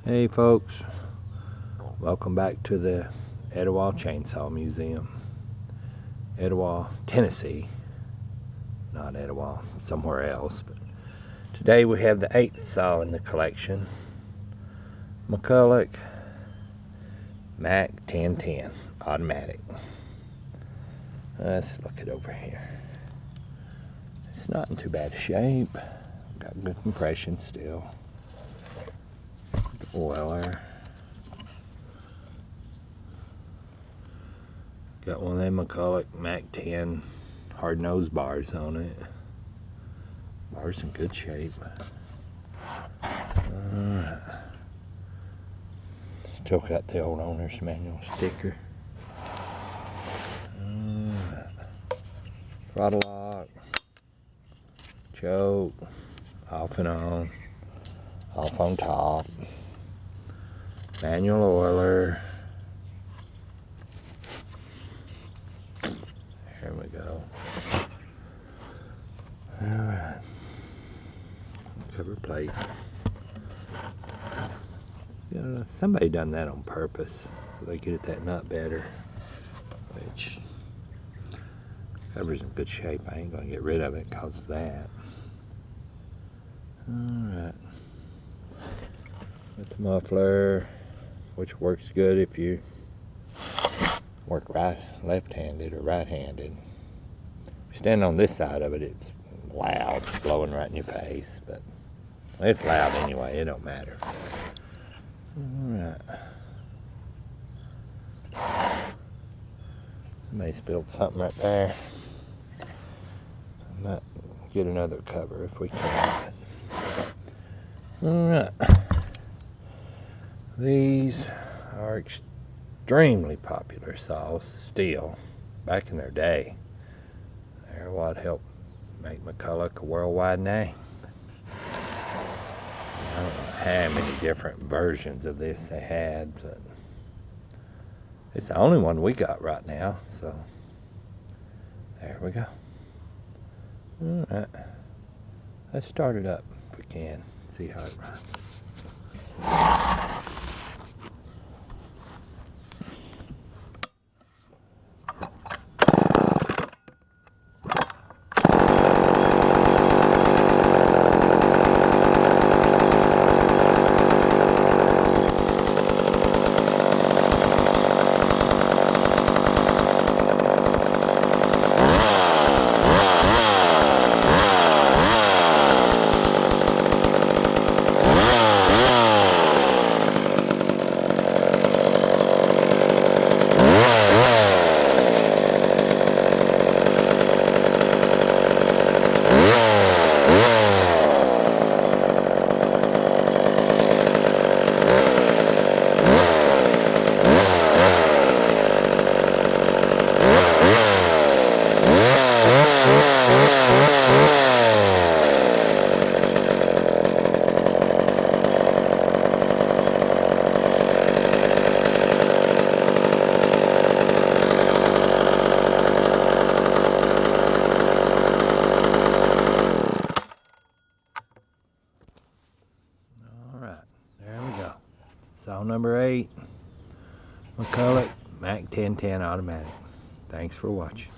Hey folks, welcome back to the Etowah Chainsaw Museum. Etowah, Tennessee, not Etowah, somewhere else. But today we have the 8th saw in the collection, McCulloch Mac 1010 automatic. Let's look it over here. It's not in too bad a shape, got good compression still. Oiler. Got one of them McCulloch Mac 10 hard nose bars on it. Bars in good shape. Alright. Still got the old owner's manual sticker. Alright. Throttle lock. Choke. Off and on. Off on top. Manual oiler. There we go. Alright. Cover plate. Somebody done that on purpose so they get at that nut better. Which cover's in good shape. I ain't gonna get rid of it because of that. Alright. With the muffler, which works good if you work left-handed or right-handed. If you stand on this side of it, it's loud, blowing right in your face, but it's loud anyway, it don't matter. Alright. Somebody spilled something right there. I might get another cover if we can. Alright. These are extremely popular saws still. Back in their day, they're what helped make McCulloch a worldwide name. I don't know how many different versions of this they had, but it's the only one we got right now, so there we go. Alright, let's start it up if we can, see how it runs. There we go. Saw number 8, McCulloch Mac 1010 automatic. Thanks for watching.